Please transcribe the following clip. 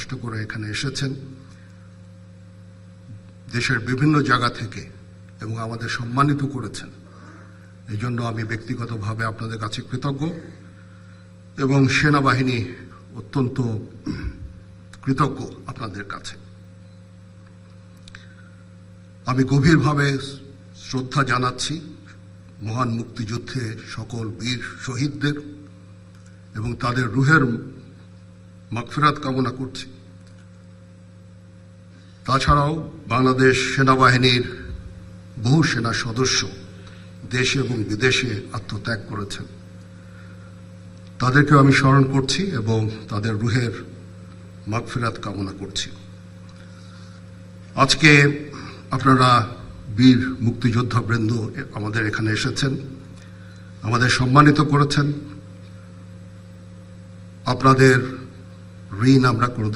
কষ্ট করে এখানে এসেছেন দেশের বিভিন্ন জায়গা থেকে এবং আমাদের সম্মানিত করেছেন। এই জন্য আমি ব্যক্তিগতভাবে আপনাদের কাছে কৃতজ্ঞ এবং সেনাবাহিনী অত্যন্ত কৃতজ্ঞ আপনাদের কাছে। আমি গভীরভাবে শ্রদ্ধা জানাচ্ছি মহান মুক্তিযুদ্ধে সকল বীর শহীদদের এবং তাদের রুহের মাগফিরাত কামনা করছি। তাছাড়াও বাংলাদেশ সেনাবাহিনীর বহু সেনা সদস্য দেশে এবং বিদেশে আত্মত্যাগ করেছেন, তাদেরকেও আমি স্মরণ করছি এবং তাদের রুহের মাগফিরাত কামনা করছি। আজকে আপনারা বীর মুক্তিযোদ্ধা বৃন্দ আমাদের এখানে এসেছেন, আমাদের সম্মানিত করেছেন। আপনাদের ঋণ আমরা কোনোদিন